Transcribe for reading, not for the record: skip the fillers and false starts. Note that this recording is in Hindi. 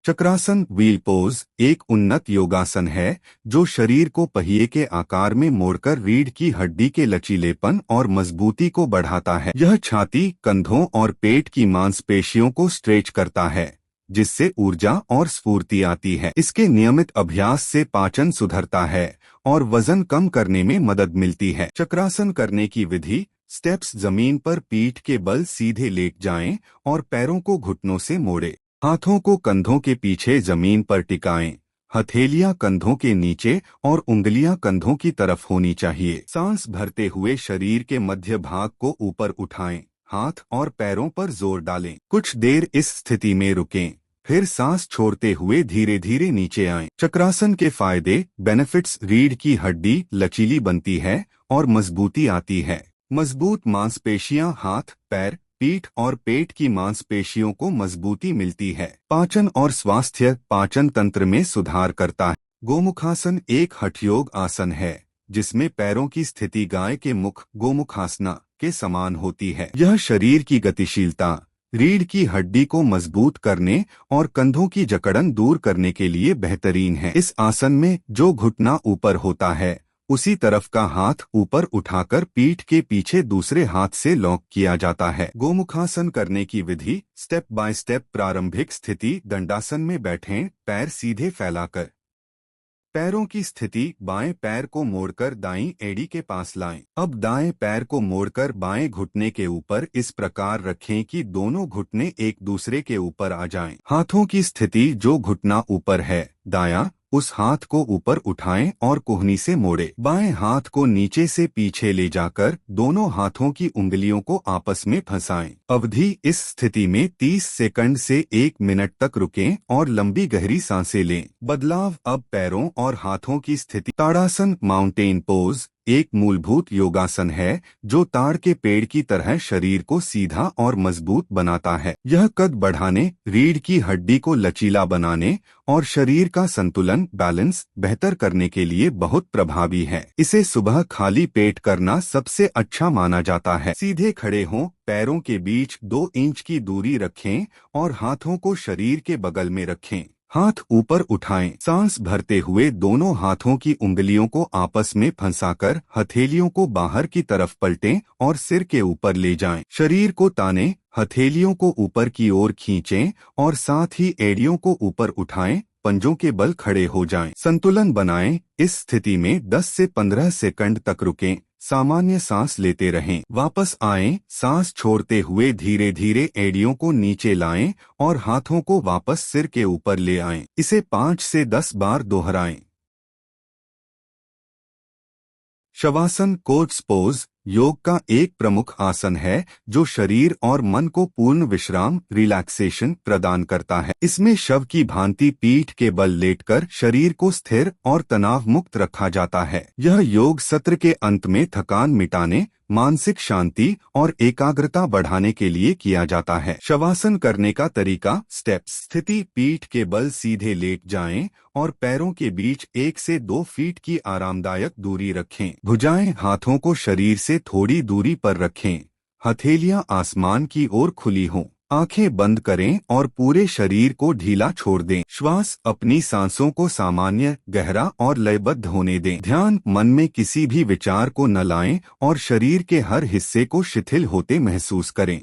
चक्रासन व्हील पोज एक उन्नत योगासन है जो शरीर को पहिए के आकार में मोड़कर रीढ़ की हड्डी के लचीलेपन और मजबूती को बढ़ाता है। यह छाती, कंधों और पेट की मांसपेशियों को स्ट्रेच करता है, जिससे ऊर्जा और स्फूर्ति आती है। इसके नियमित अभ्यास से पाचन सुधरता है और वजन कम करने में मदद मिलती है। चक्रासन करने की विधि: स्टेप्स: जमीन पर पीठ के बल सीधे लेट जाएं और पैरों को घुटनों से मोड़े। हाथों को कंधों के पीछे जमीन पर टिकाएं। हथेलियां कंधों के नीचे और उंगलियां कंधों की तरफ होनी चाहिए। सांस भरते हुए शरीर के मध्य भाग को ऊपर उठाएं। हाथ और पैरों पर जोर डालें। कुछ देर इस स्थिति में रुकें, फिर सांस छोड़ते हुए धीरे धीरे नीचे आएं। चक्रासन के फायदे: बेनिफिट्स: रीढ़ की हड्डी लचीली बनती है और मजबूती आती है। मजबूत मांसपेशियां हाथ, पैर, पीठ और पेट की मांसपेशियों को मजबूती मिलती है। पाचन और स्वास्थ्य: पाचन तंत्र में सुधार करता है। गोमुखासन एक हठयोग आसन है जिसमें पैरों की स्थिति गाय के मुख गोमुखासना के समान होती है। यह शरीर की गतिशीलता, रीढ़ की हड्डी को मजबूत करने और कंधों की जकड़न दूर करने के लिए बेहतरीन है। इस आसन में जो घुटना ऊपर होता है उसी तरफ का हाथ ऊपर उठाकर पीठ के पीछे दूसरे हाथ से लॉक किया जाता है। गोमुखासन करने की विधि: स्टेप बाय स्टेप। प्रारंभिक स्थिति: दंडासन में बैठें, पैर सीधे फैलाकर। पैरों की स्थिति: बाएं पैर को मोड़कर दाईं एड़ी के पास लाएं। अब दाएं पैर को मोड़कर बाएं घुटने के ऊपर इस प्रकार रखें कि दोनों घुटने एक दूसरे के ऊपर आ जाएं। हाथों की स्थिति: जो घुटना ऊपर है दायां, उस हाथ को ऊपर उठाएं और कोहनी से मोड़े। बाएं हाथ को नीचे से पीछे ले जाकर दोनों हाथों की उंगलियों को आपस में फंसाएं। अवधि: इस स्थिति में 30 सेकंड से 1 मिनट तक रुकें और लंबी गहरी सांसें लें। बदलाव: अब पैरों और हाथों की स्थिति। ताड़ासन माउंटेन पोज एक मूलभूत योगासन है जो ताड़ के पेड़ की तरह शरीर को सीधा और मजबूत बनाता है। यह कद बढ़ाने, रीढ़ की हड्डी को लचीला बनाने और शरीर का संतुलन बैलेंस बेहतर करने के लिए बहुत प्रभावी है। इसे सुबह खाली पेट करना सबसे अच्छा माना जाता है। सीधे खड़े हों, पैरों के बीच 2 इंच की दूरी रखें और हाथों को शरीर के बगल में रखें। हाथ ऊपर उठाएं। सांस भरते हुए दोनों हाथों की उंगलियों को आपस में फंसाकर हथेलियों को बाहर की तरफ पलटें और सिर के ऊपर ले जाएं। शरीर को तानें, हथेलियों को ऊपर की ओर खींचें और साथ ही एड़ियों को ऊपर उठाएं। पंजों के बल खड़े हो जाएं। संतुलन बनाएं। इस स्थिति में 10 से 15 सेकंड तक रुकें। सामान्य सांस लेते रहें। वापस आएं। सांस छोड़ते हुए धीरे धीरे एड़ियों को नीचे लाएं और हाथों को वापस सिर के ऊपर ले आएं। इसे 5 से 10 बार दोहराएं। शवासन कोट्स पोज योग का एक प्रमुख आसन है जो शरीर और मन को पूर्ण विश्राम रिलैक्सेशन प्रदान करता है। इसमें शव की भांति पीठ के बल लेटकर शरीर को स्थिर और तनाव मुक्त रखा जाता है। यह योग सत्र के अंत में थकान मिटाने, मानसिक शांति और एकाग्रता बढ़ाने के लिए किया जाता है। शवासन करने का तरीका: स्टेप्स: स्थिति: पीठ के बल सीधे लेट जाएं और पैरों के बीच 1 से 2 फीट की आरामदायक दूरी रखें। भुजाएं हाथों को शरीर से थोड़ी दूरी पर रखें। हथेलियां आसमान की ओर खुली हों। आंखें बंद करें और पूरे शरीर को ढीला छोड़ दें। श्वास: अपनी सांसों को सामान्य, गहरा और लयबद्ध होने दें। ध्यान: मन में किसी भी विचार को न लाएं और शरीर के हर हिस्से को शिथिल होते महसूस करें।